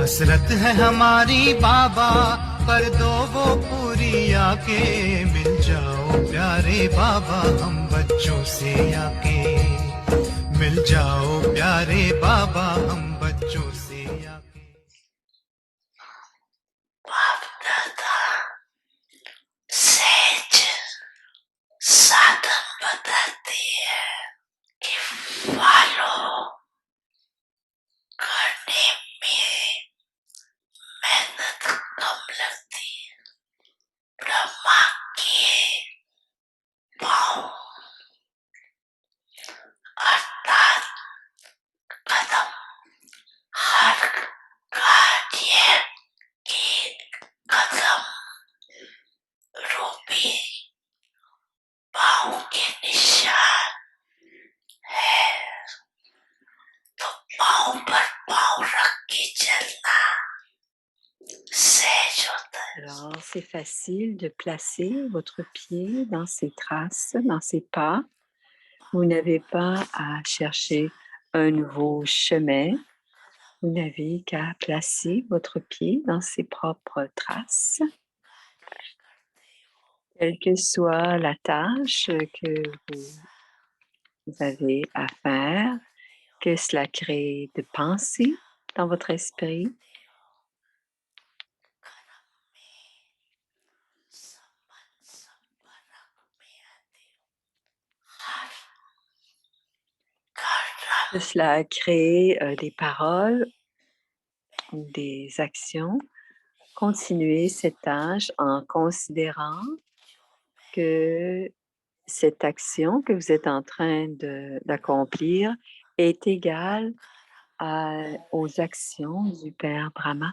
हसरत है हमारी बाबा, कर दो वो पूरी आके। मिल जाओ प्यारे बाबा हम बच्चों से आके। मिल जाओ प्यारे बाबा हम बच्चों से आके। बाप दादा सहज साधन बताते हैं कि फॉलो करने में मेहनत कम लगती है। ब्रह्मा के पाँव अर्थात कदम हर कार्य के कदम रूपी पाँव के निशान है। तो पाँव पर पाँव रख के चलना सहज होता है। Alors, c'est facile de placer votre pied dans ces traces, dans ces pas. Vous n'avez pas à chercher un nouveau chemin. Vous n'avez qu'à placer votre pied dans ses propres traces. Quelle que soit la tâche que vous avez à faire, que cela crée de pensées dans votre esprit. Que cela crée des paroles ou des actions. Continuez cette tâche en considérant que cette action que vous êtes en train d'accomplir est égale aux actions du Père Brahma.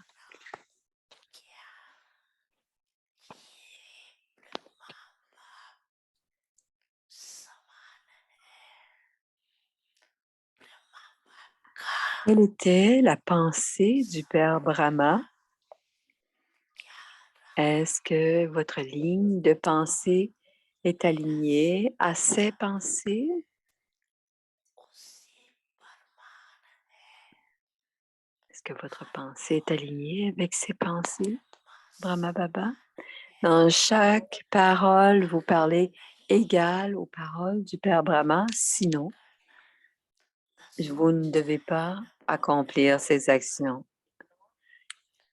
Quelle était la pensée du Père Brahma? Est-ce que votre ligne de pensée est alignée à ses pensées? Est-ce que votre pensée est alignée avec ses pensées, Brahma Baba? Dans chaque parole, vous parlez égal aux paroles du Père Brahma, sinon, vous ne devez pas accomplir ces actions.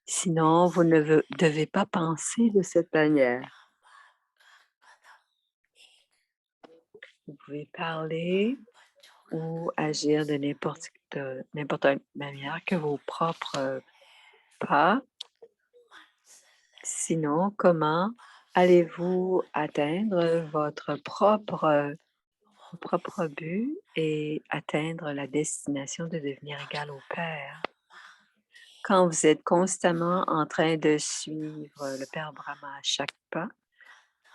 Sinon, vous ne devez pas penser de cette manière. Vous pouvez parler ou agir de n'importe quelle manière que vos propres pas. Sinon, comment allez-vous atteindre votre propre but et atteindre la destination de devenir égal au Père? Quand vous êtes constamment en train de suivre le Père Brahma à chaque pas,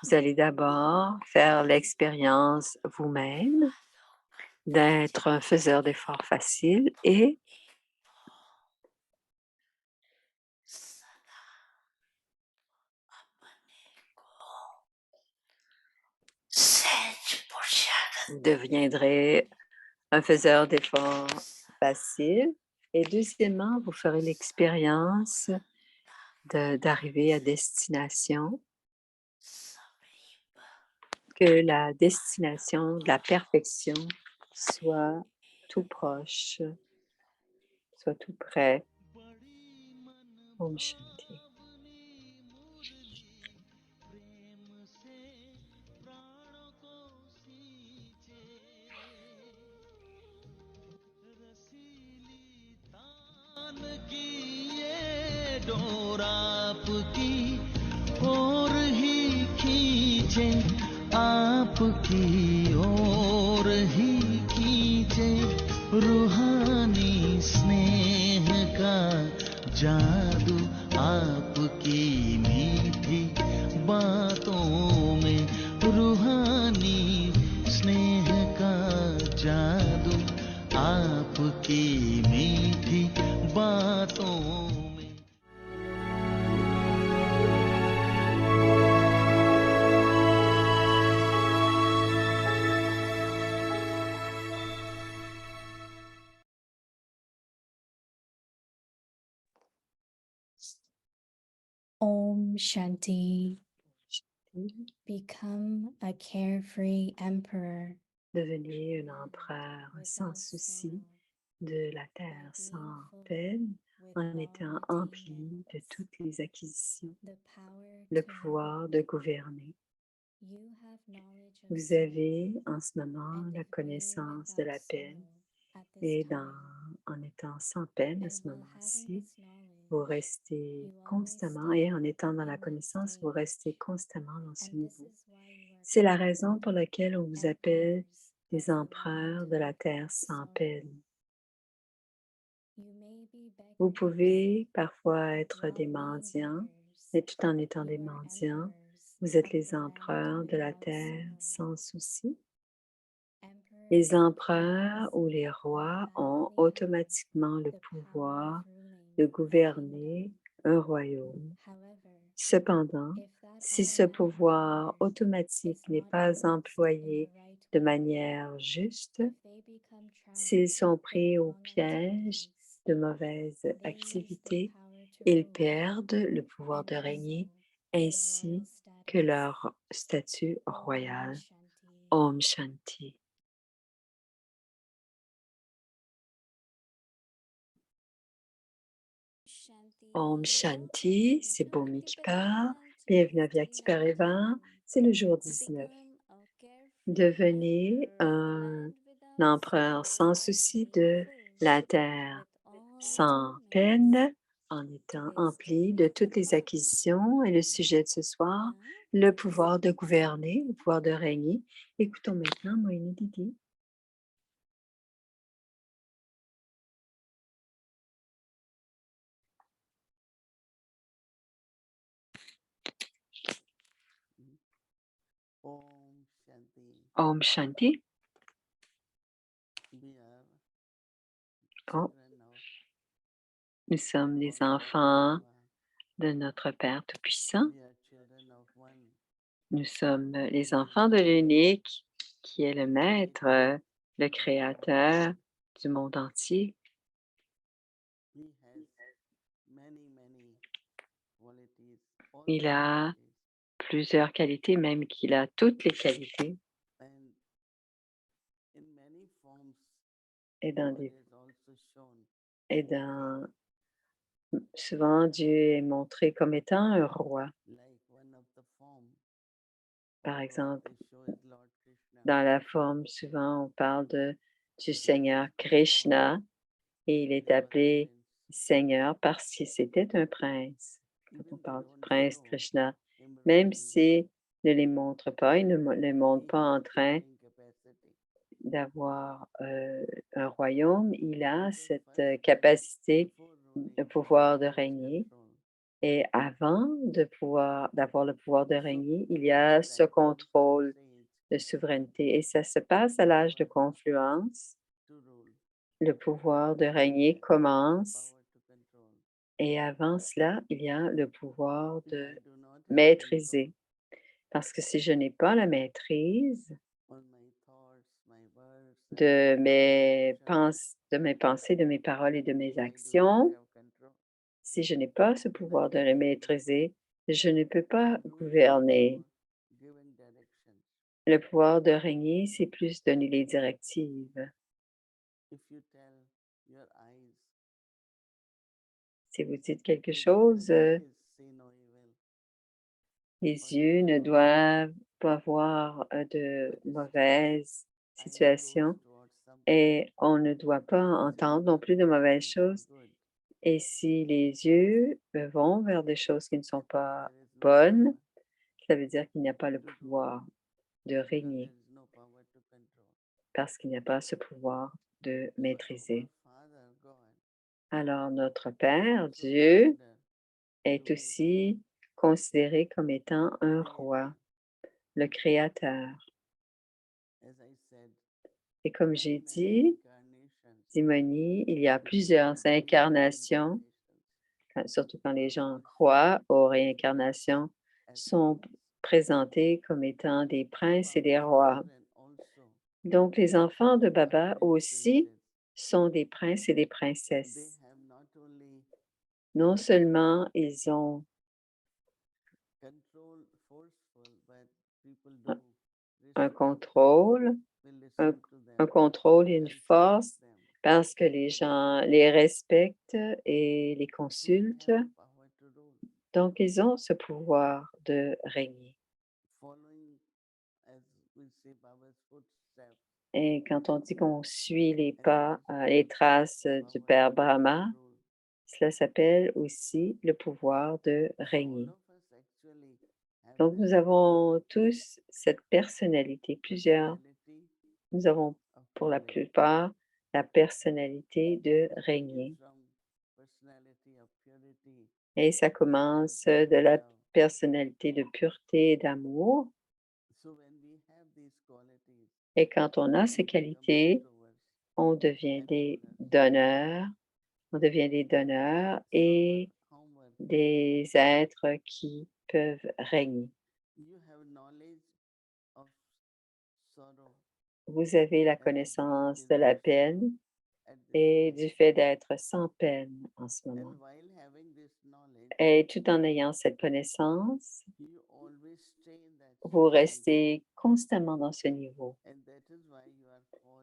vous allez d'abord faire l'expérience vous-même d'être un faiseur d'efforts faciles et vous deviendrez un faiseur d'efforts faciles. Et deuxièmement, vous ferez l'expérience d'arriver à destination, que la destination de la perfection soit tout proche, soit tout près. Om Shanti. Door आपकी ओर ही खींचे, आपकी ओर ही खींचे, रूहानी स्नेह का जादू आपकी मीठी बातों में, रूहानी स्नेह का जादू आपकी मीठी Om Shanti. Shanti. Become a carefree emperor. Devenez un empereur sans souci de la terre, sans peine, en étant empli de toutes les acquisitions, le pouvoir de gouverner. Vous avez en ce moment la connaissance de la peine et en étant sans peine à ce moment-ci, vous restez constamment et en étant dans la connaissance, vous restez constamment dans ce niveau. C'est la raison pour laquelle on vous appelle des empereurs de la terre sans peine. Vous pouvez parfois être des mendiants, mais tout en étant des mendiants, vous êtes les empereurs de la terre sans souci. Les empereurs ou les rois ont automatiquement le pouvoir de gouverner un royaume. Cependant, si ce pouvoir automatique n'est pas employé de manière juste, s'ils sont pris au piège de mauvaises activités, ils perdent le pouvoir de régner ainsi que leur statut royal. Om Shanti. Om Shanti, c'est Bhumi qui parle. Bienvenue à Vyakti Parivar, c'est le jour 19. Devenez un empereur sans souci de la terre, sans peine, en étant empli de toutes les acquisitions. Et le sujet de ce soir, le pouvoir de gouverner, le pouvoir de régner. Écoutons maintenant Moïni Didi. Om Shanti. Om Shanti. We are Oh, children of nous sommes les Lord enfants Shiva. de notre Père Tout-Puissant. We are children of one. Nous sommes les enfants de l'unique qui est le Maître, le Créateur du monde entier. He has many qualities. All Il the a qualities. plusieurs qualités, même qu'il a toutes les qualités. And in many forms, Et dans God des is also shown. et dans souvent Dieu est montré comme étant un roi. Like one of the form Par God exemple, is shown Lord Krishna. dans la forme, souvent on parle du Seigneur Krishna et il est appelé Seigneur parce que c'était un prince. Quand on Even they parle du don't prince show Krishna, him même ruling. s'il ne les montre pas, il ne les montre He pas en has the train ruling capacity. d'avoir un royaume, il a Because cette first, capacité, before le ruling, pouvoir de he has régner. control. Et avant d'avoir le pouvoir de So régner, il at y a that ce influence contrôle stage de souveraineté. Et ça se passe à l'âge de confluence. to rule. Le pouvoir de régner commence. Power to control. Et avant cela, il y a le pouvoir If de I do not have maîtriser. Parce que si je n'ai pas la maîtrise control on my thoughts, my words, and de my mes, actions, de mes pensées, de mes paroles et de if mes I do not actions, have control, si je n'ai pas ce pouvoir de les maîtriser, je ne peux pas rule gouverner. or given directions. Le pouvoir de régner, c'est plus donner les directives. If you tell your eyes, Si vous dites quelque "Hey, chose, please see no evil," les or yeux you ne close doivent pas voir de but still mauvaises eyes goes situations towards some et on ne doit pas entendre non plus de mauvaises choses. good. Et si les yeux vont vers des choses qui ne sont pas There is no bonnes, power ça veut dire qu'il n'y a pas le to rule pouvoir de because régner there is no power to control. parce qu'il n'y a pas ce pouvoir de So maîtriser. our Father God Alors notre is Père, also Dieu, considered est to be aussi considéré comme étant un creator. roi, le Créateur. As I said, Et comme j'ai many dit, incarnations, Simoni, il y a plusieurs many incarnations, manifestations surtout quand les gens croient aux réincarnations, as sont kings. présentés comme étant des So princes et des Baba's rois. children also Donc les enfants de are Baba prince, aussi princess. sont des princes et des They princesses. have not only Non seulement ils ont un contrôle, un contrôle et une force parce que les gens les respectent et les consultent. Donc, ils ont ce pouvoir de régner. Et quand on dit qu'on suit les pas, les traces du Père Brahma, cela s'appelle aussi le pouvoir de régner. Donc, nous avons tous cette personnalité, nous avons pour la plupart la personnalité de régner. Et ça commence de la personnalité de pureté et d'amour. Et quand on a ces qualités, on devient des donneurs, et des êtres qui peuvent régner. Vous avez la connaissance de la peine et du fait d'être sans peine en ce moment. Et tout en ayant cette connaissance, vous restez constamment dans ce niveau.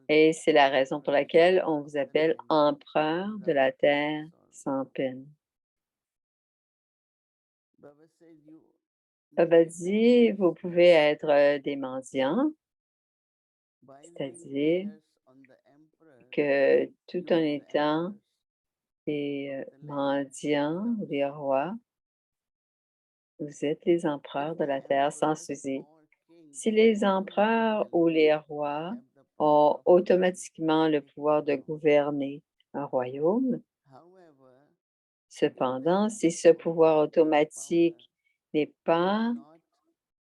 Et c'est la raison pour laquelle on vous appelle empereur de la terre sans peine. Baba dit, vous pouvez être des mendiants, c'est-à-dire que tout en étant des mendiants, des rois, vous êtes les empereurs de la terre sans souci. Si les empereurs ou les rois ont automatiquement le pouvoir de gouverner un royaume, cependant, si ce pouvoir automatique n'est pas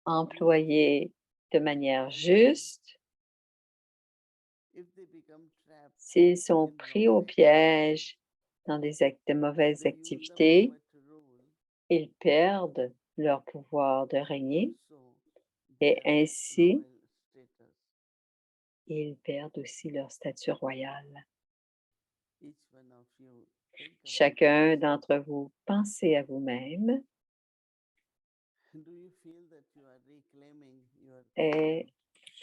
employé de manière juste, s'ils sont pris au piège dans de mauvaises activités, ils perdent leur pouvoir de régner et ainsi, ils perdent aussi leur statut royal. Chacun d'entre vous, pensez à vous-même et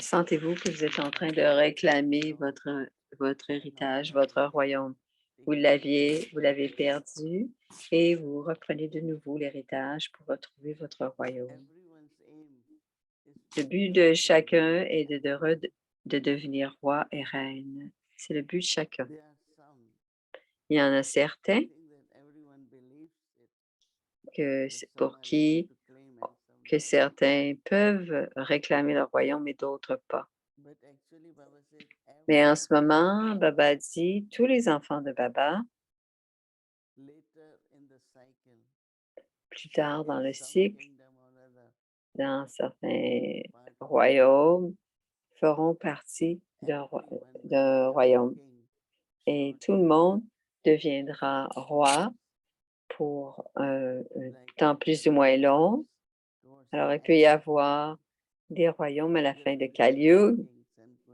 sentez-vous que vous êtes en train de réclamer votre héritage, votre royaume. Vous l'avez perdu et vous reprenez de nouveau l'héritage pour retrouver votre royaume. Le but de chacun est de devenir roi et reine. C'est le but de chacun. Il y en a certains pour qui que certains peuvent réclamer leur royaume et d'autres pas. Mais en ce moment, Baba dit, tous les enfants de Baba, plus tard dans le cycle, dans certains royaumes, feront partie d'un royaume. Et tout le monde deviendra roi pour un temps plus ou moins long. Alors, il peut y avoir des royaumes à la fin de Kali Yuga.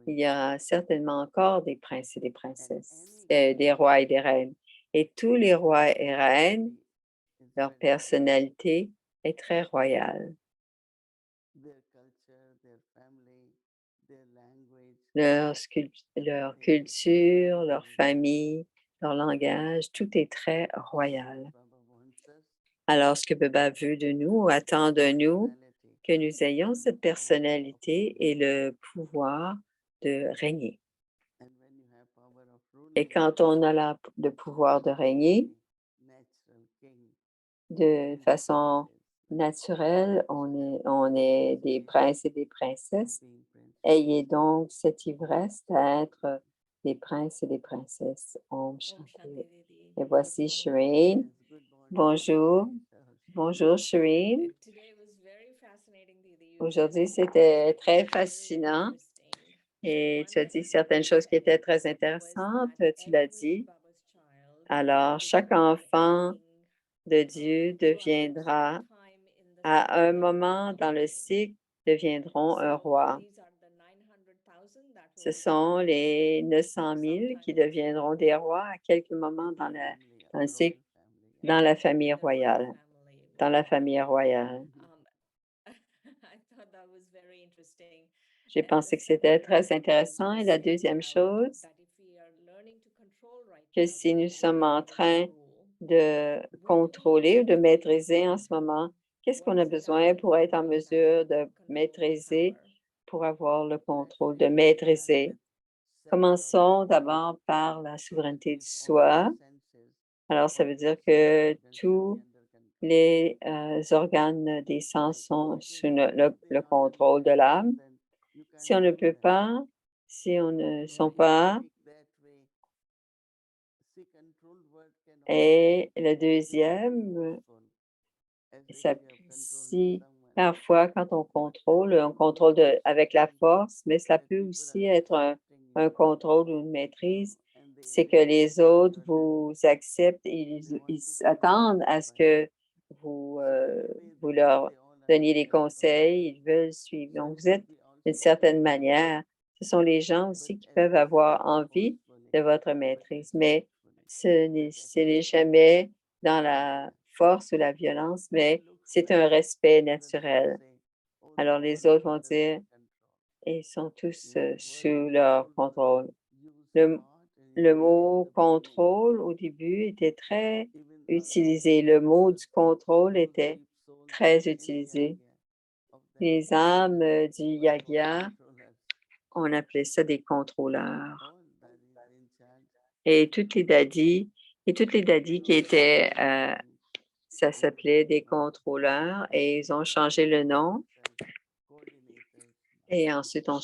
Il y a certainement encore des princes et des princesses, des rois et des reines. Et tous les rois et reines, leur personnalité est très royale. Leur culture, leur famille, leur langage, tout est très royal. Alors, ce que Baba veut de nous, attend de nous, que nous ayons cette personnalité et le pouvoir de régner. Et quand on a le pouvoir de régner, de façon naturelle, on est des princes et des princesses. Ayez donc cette ivresse d'être des princes et des princesses. Om Shanti. Et voici Shireen. Bonjour. Bonjour Shireen. Aujourd'hui, c'était très fascinant et tu as dit certaines choses qui étaient très intéressantes, tu l'as dit. Alors, chaque enfant de Dieu deviendra, à un moment dans le cycle, deviendront un roi. Ce sont les 900 000 qui deviendront des rois à quelques moments dans le cycle, dans la famille royale. Dans la famille royale. J'ai pensé que c'était très intéressant. Et la deuxième chose, que si nous sommes en train de contrôler ou de maîtriser en ce moment, qu'est-ce qu'on a besoin pour être en mesure de maîtriser, pour avoir le contrôle, de maîtriser? Commençons d'abord par la souveraineté du soi. Alors, ça veut dire que tous les organes des sens sont sous le contrôle de l'âme. Si on ne peut pas, si on ne sont pas, et le deuxième, si parfois quand on contrôle avec la force, mais cela peut aussi être un contrôle ou une maîtrise, c'est que les autres vous acceptent et ils s'attendent à ce que vous leur donniez des conseils, ils veulent suivre. Donc, vous êtes d'une certaine manière, ce sont les gens aussi qui peuvent avoir envie de votre maîtrise, mais ce n'est jamais dans la force ou la violence, mais c'est un respect naturel. Alors, les autres vont dire, ils sont tous sous leur contrôle. Le mot contrôle au début était très utilisé. Le mot du contrôle était très utilisé. Les âmes du Yagya, on appelait ça des contrôleurs. Et toutes les dadis qui étaient, ça s'appelait des contrôleurs et ils ont changé le nom. Et ensuite, on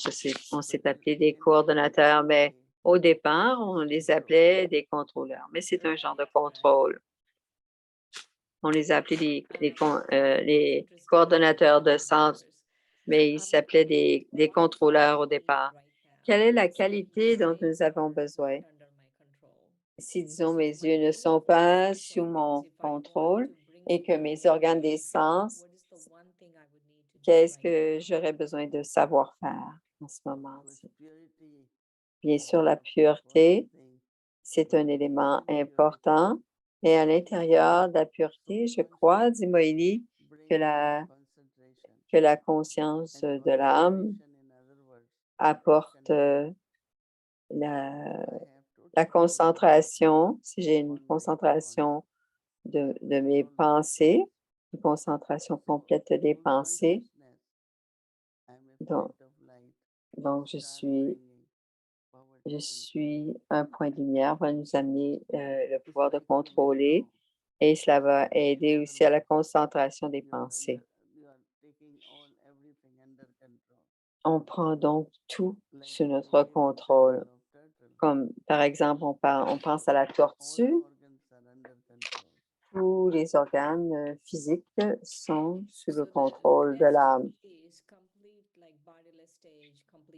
s'est appelé des coordonnateurs, mais au départ, on les appelait des contrôleurs, mais c'est un genre de contrôle. On les appelait les coordonnateurs de centre, mais ils s'appelaient des contrôleurs au départ. Quelle est la qualité dont nous avons besoin? Si, disons, mes yeux ne sont pas sous mon contrôle et que mes organes des sens, qu'est-ce que j'aurais besoin de savoir faire en ce moment-ci? Bien sûr, la pureté, c'est un élément important. Et à l'intérieur de la pureté, je crois, dit Moïli, que la conscience de l'âme apporte la concentration. Si j'ai une concentration de mes pensées, une concentration complète des pensées, donc je suis un point de lumière, va nous amener le pouvoir de contrôler et cela va aider aussi à la concentration des pensées. On prend donc tout sous notre contrôle. Comme par exemple, on pense à la tortue. Tous les organes physiques sont sous le contrôle de l'âme.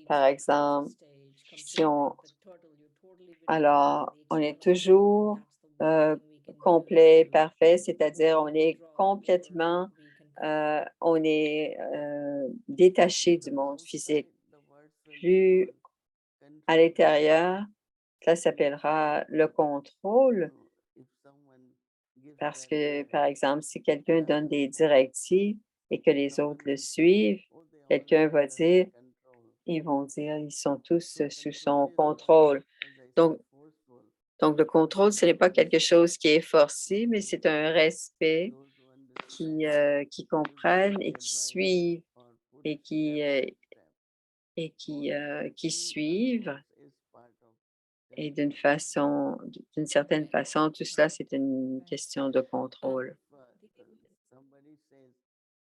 Par exemple, alors, on est toujours complet, parfait, c'est-à-dire on est complètement, détaché du monde physique. Plus à l'intérieur, ça s'appellera le contrôle parce que, par exemple, si quelqu'un donne des directives et que les autres le suivent, quelqu'un va dire, ils vont dire, ils sont tous sous son contrôle. Donc, le contrôle, ce n'est pas quelque chose qui est forcé, mais c'est un respect qui comprennent et qui suivent et qui suivent. Et d'une certaine façon, tout cela, c'est une question de contrôle.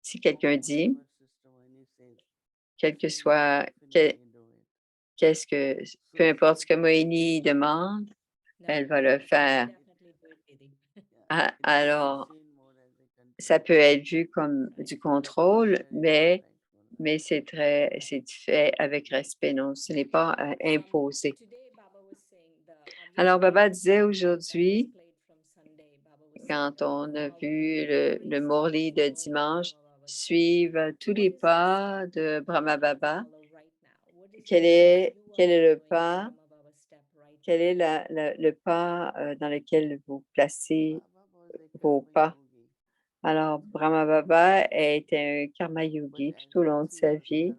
Si quelqu'un dit, quel que soit, peu importe ce que Moïni demande, elle va le faire. Alors, ça peut être vu comme du contrôle, mais c'est fait avec respect, non, ce n'est pas imposé. Alors, Baba disait aujourd'hui, quand on a vu le Morli de dimanche, suivre tous les pas de Brahma Baba, quel est le pas, quel est le pas dans lequel vous placez vos pas? Alors, Brahma Baba était un karma yogi tout au long de sa vie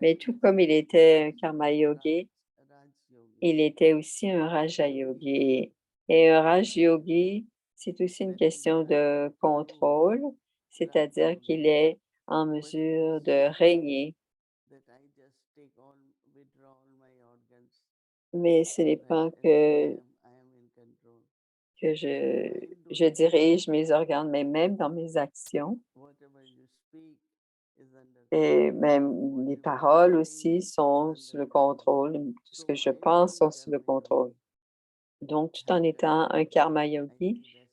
Mais tout comme il était un karma yogi, Raj Yogi. il était aussi un Raja yogi. Et un Raj yogi, c'est aussi une question de contrôle, c'est-à-dire qu'il est en mesure de régner. That I just withdraw all my organs. Mais ce n'est Right? pas And que, I am in control. que je dirige mes organes, mais même dans mes actions. Whatever you speak is under Et même les paroles aussi sont sous le contrôle. Tout ce que je pense sont sous le contrôle. Donc, tout en étant un karma yogi,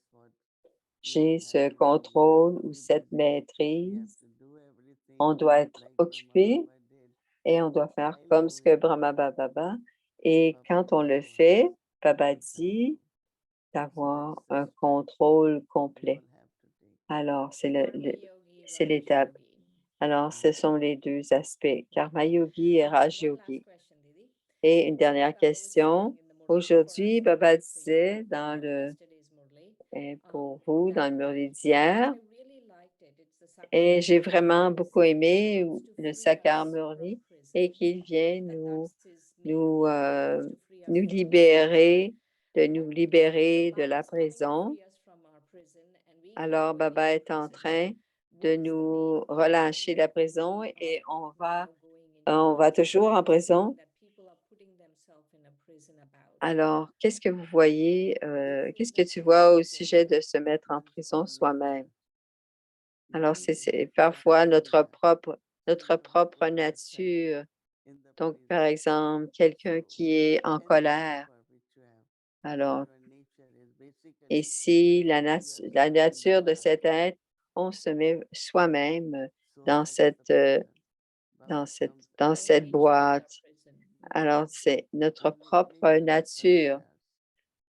j'ai ce contrôle ou cette maîtrise. On doit être occupé et on doit faire comme ce que Brahma Baba. Et quand on le fait, Baba dit d'avoir un contrôle complet. Alors, c'est l'étape. Alors, ce sont les deux aspects, Karma Yogi et Raj Yogi. Et une dernière question. Aujourd'hui, Baba disait pour vous, dans le Murli d'hier, et j'ai vraiment beaucoup aimé le Sakar Murli et qu'il vient libérer, de nous libérer de la prison. Alors, Baba est en train de nous relâcher la prison et on va toujours en prison. Alors, qu'est-ce que vous voyez, qu'est-ce que tu vois au sujet de se mettre en prison soi-même? Alors, c'est parfois notre propre nature. Donc, par exemple, quelqu'un qui est en colère. Alors, ici, la nature de cet être, on se met soi-même dans cette boîte. Alors, c'est notre propre nature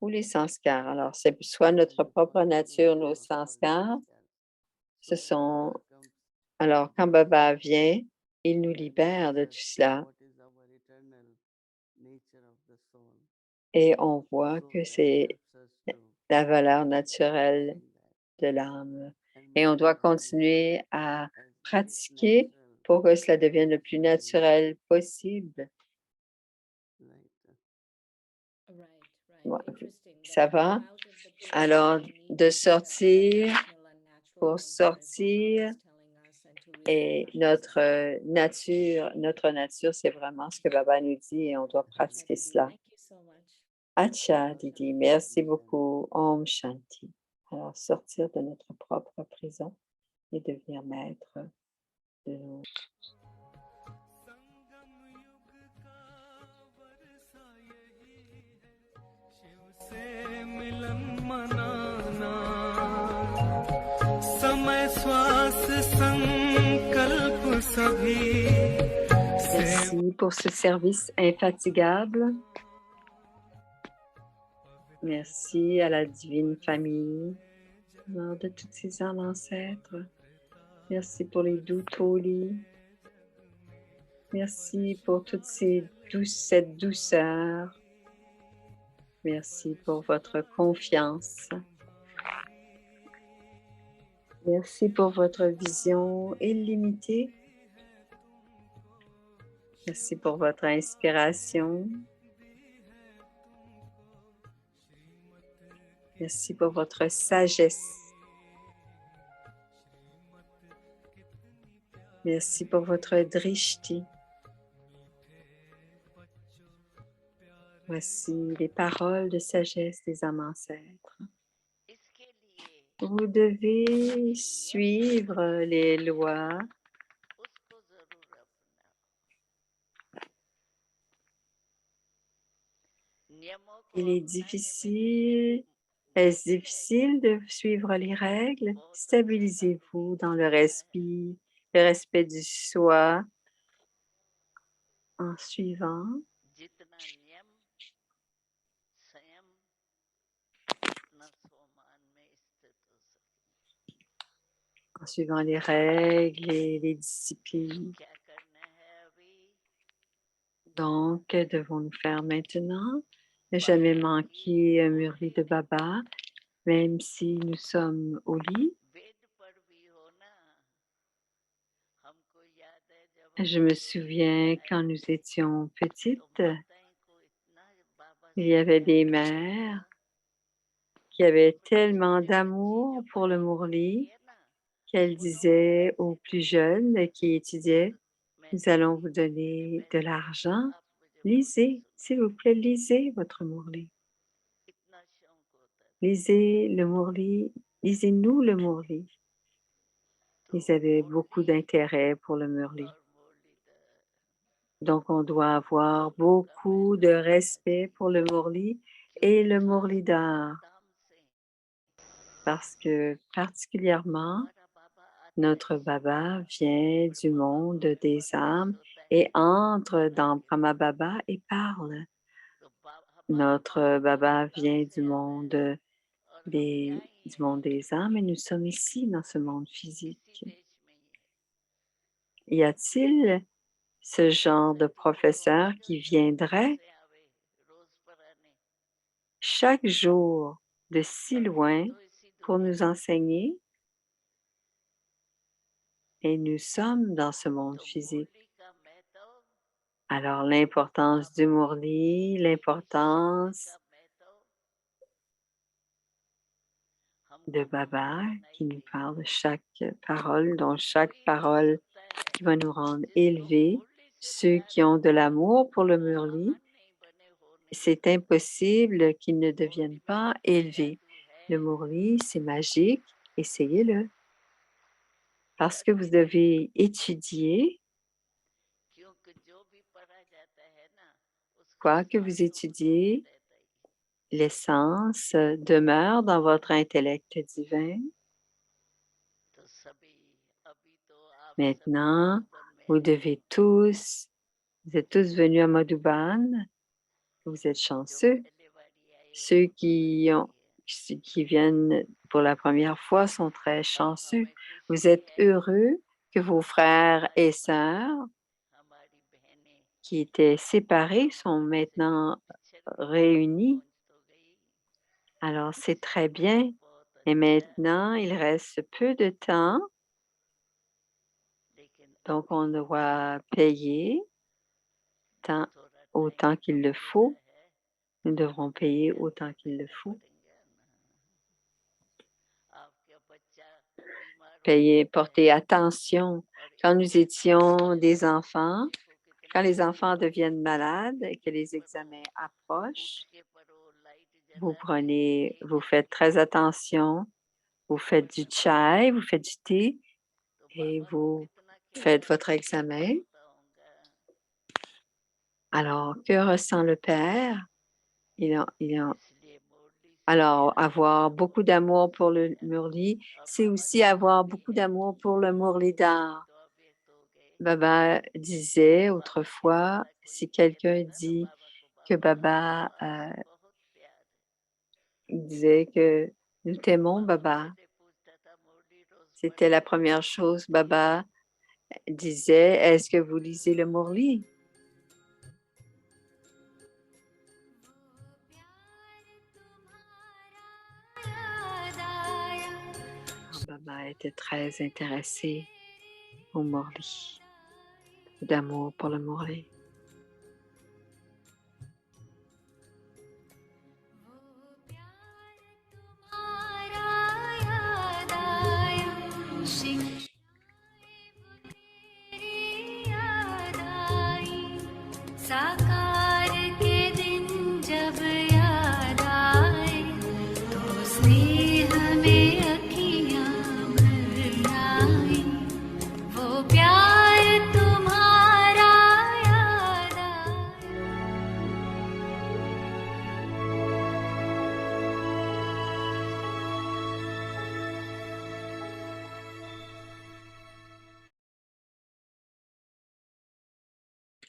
ou les sanskars. Alors, c'est soit notre propre nature, nos sanskars. Alors, quand Baba vient, il nous libère de tout cela. Et on voit que c'est la valeur naturelle de l'âme. Et on doit continuer à pratiquer pour que cela devienne le plus naturel possible. Ouais, ça va? Alors, pour sortir, et notre nature, c'est vraiment ce que Baba nous dit et on doit pratiquer cela. Acha, Didi, merci beaucoup. Om Shanti. Alors, sortir de notre propre prison et devenir maître de nous. Merci pour ce service infatigable. Merci à la divine famille, de toutes ces âmes ancêtres. Merci pour les doux Toli. Merci pour toute cette douceur. Merci pour votre confiance. Merci pour votre vision illimitée. Merci pour votre inspiration. Merci pour votre sagesse. Merci pour votre drishti. Voici les paroles de sagesse des âmes ancêtres. Vous devez suivre les lois. Est-ce difficile de suivre les règles? Stabilisez-vous dans le respect du soi en suivant. En suivant les règles et les disciplines. Donc, que devons-nous faire maintenant? Ne jamais manquer un murli de Baba, même si nous sommes au lit. Je me souviens quand nous étions petites, il y avait des mères qui avaient tellement d'amour pour le Mourli qu'elles disaient aux plus jeunes qui étudiaient, nous allons vous donner de l'argent. Lisez, s'il vous plaît, lisez votre Mourli. Lisez le Mourli, lisez-nous le Mourli. Ils avaient beaucoup d'intérêt pour le Mourli. Donc, on doit avoir beaucoup de respect pour le Mourli et le Mourli d'art parce que particulièrement, notre Baba vient du monde des âmes et entre dans Brahma Baba et parle. Notre Baba vient du monde des âmes et nous sommes ici dans ce monde physique. Y a-t-il ce genre de professeur qui viendrait chaque jour de si loin pour nous enseigner? Et nous sommes dans ce monde physique. Alors, l'importance du Mourli, l'importance de Baba qui nous parle de chaque parole, dont chaque parole qui va nous rendre élevés. Ceux qui ont de l'amour pour le Mourli, c'est impossible qu'ils ne deviennent pas élevés. Le Mourli, c'est magique, essayez-le. Parce que vous devez étudier, quoi que vous étudiez, l'essence demeure dans votre intellect divin. Maintenant, vous êtes tous venus à Madhuban. Vous êtes chanceux. Ceux qui viennent pour la première fois sont très chanceux. Vous êtes heureux que vos frères et sœurs qui étaient séparés sont maintenant réunis. Alors, c'est très bien. Et maintenant, il reste peu de temps. Donc, on doit payer autant qu'il le faut. Nous devrons payer autant qu'il le faut. Porter attention. Quand nous étions des enfants, quand les enfants deviennent malades et que les examens approchent, vous faites très attention. Vous faites du chai, vous faites du thé et vous faites votre examen. Alors, que ressent le Père? Alors, avoir beaucoup d'amour pour le Murli, c'est aussi avoir beaucoup d'amour pour le Murli d'art. Baba disait autrefois, si quelqu'un dit que Baba disait que nous t'aimons, Baba, c'était la première chose. Baba disait, est-ce que vous lisez le Murli? Baba était très intéressé au Murli, d'amour pour le Murli. साकार के दिन जब याद आए तो स्नेह में अखियां भर आई वो प्यार तुम्हारा याद आए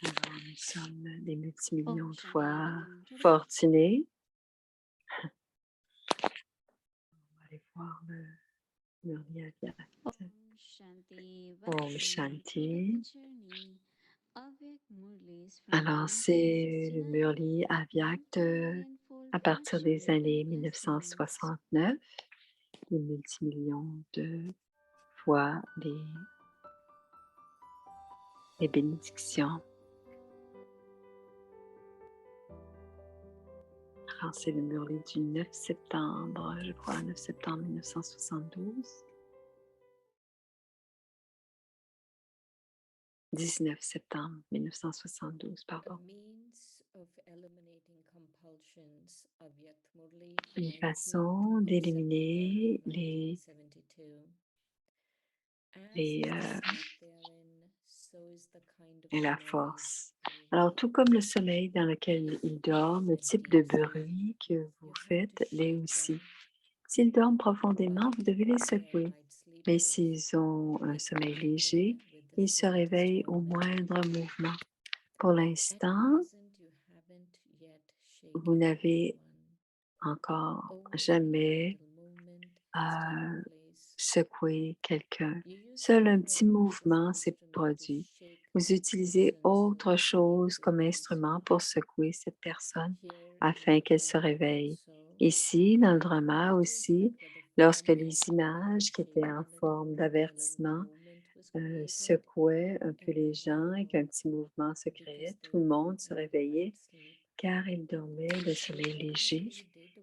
Alors, nous sommes des multimillions de fois fortunés. On va aller voir le Murli Avyakt. Om Shanti. Alors, c'est le Murli Avyakt à partir des années 1969, des multimillions de fois les bénédictions. Alors, c'est le Murli du 9 septembre, je crois, 9 septembre 1972. 19 septembre 1972, pardon. Une façon d'éliminer et la force. Alors, tout comme le sommeil dans lequel ils dorment, le type de bruit que vous faites l'est aussi. S'ils dorment profondément, vous devez les secouer. Mais s'ils ont un sommeil léger, ils se réveillent au moindre mouvement. Pour l'instant, vous n'avez encore jamais secoué quelqu'un. Seul un petit mouvement s'est produit. Vous utilisez autre chose comme instrument pour secouer cette personne afin qu'elle se réveille. Ici, dans le drama aussi, lorsque les images qui étaient en forme d'avertissement secouaient un peu les gens et qu'un petit mouvement se créait, tout le monde se réveillait car ils dormaient de sommeil léger.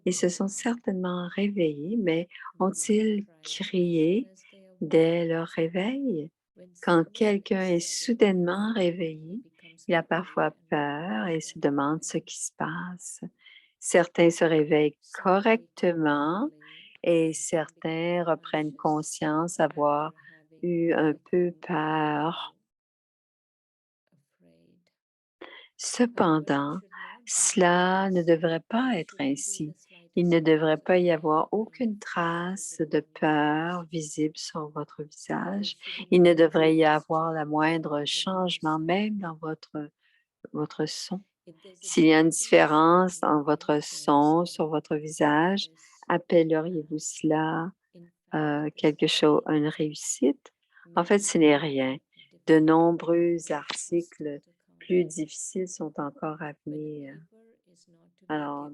Ils se sont certainement réveillés, mais ont-ils crié dès leur réveil? Quand quelqu'un est soudainement réveillé, il a parfois peur et se demande ce qui se passe. Certains se réveillent correctement et certains reprennent conscience avoir eu un peu peur. Cependant, cela ne devrait pas être ainsi. Il ne devrait pas y avoir aucune trace de peur visible sur votre visage. Il ne devrait y avoir le moindre changement, même dans votre son. S'il y a une différence dans votre son sur votre visage, appelleriez-vous cela quelque chose, une réussite? En fait, ce n'est rien. De nombreux articles plus difficiles sont encore à venir. Alors,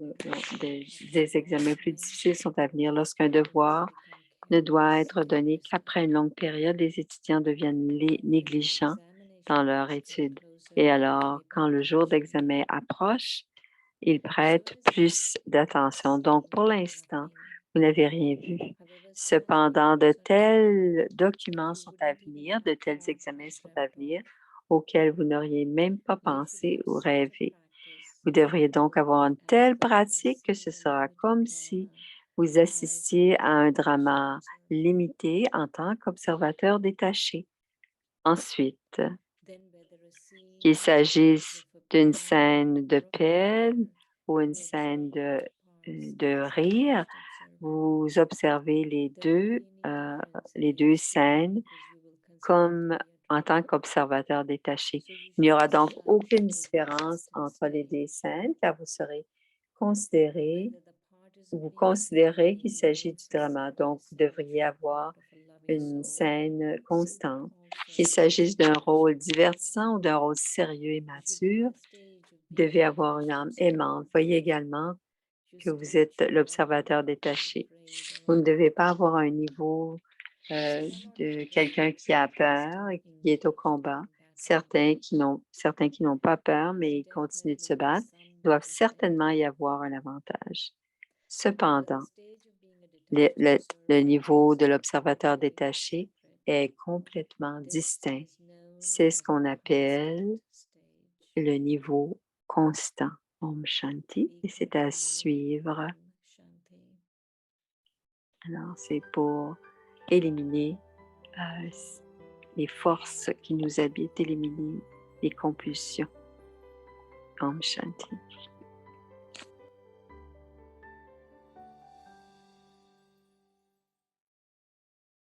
des examens plus difficiles sont à venir. Lorsqu'un devoir ne doit être donné qu'après une longue période, les étudiants deviennent négligents dans leur étude. Et alors, quand le jour d'examen approche, ils prêtent plus d'attention. Donc, pour l'instant, vous n'avez rien vu. Cependant, de tels documents sont à venir, de tels examens sont à venir auxquels vous n'auriez même pas pensé ou rêvé. Vous devriez donc avoir une telle pratique que ce sera comme si vous assistiez à un drama limité en tant qu'observateur détaché. Ensuite, qu'il s'agisse d'une scène de peine ou une scène de rire, vous observez les deux scènes comme en tant qu'observateur détaché. Il n'y aura donc aucune différence entre les deux scènes car vous considérez qu'il s'agit du drama. Donc, vous devriez avoir une scène constante. Qu'il s'agisse d'un rôle divertissant ou d'un rôle sérieux et mature, vous devez avoir une âme aimante. Voyez également que vous êtes l'observateur détaché. Vous ne devez pas avoir un niveau de quelqu'un qui a peur et qui est au combat. Certains qui n'ont pas peur, mais ils continuent de se battre, doivent certainement y avoir un avantage. Cependant, le niveau de l'observateur détaché est complètement distinct. C'est ce qu'on appelle le niveau constant. Om Shanti, et c'est à suivre. Alors, c'est pour éliminer les forces qui nous habitent, éliminer les compulsions. Om Shanti.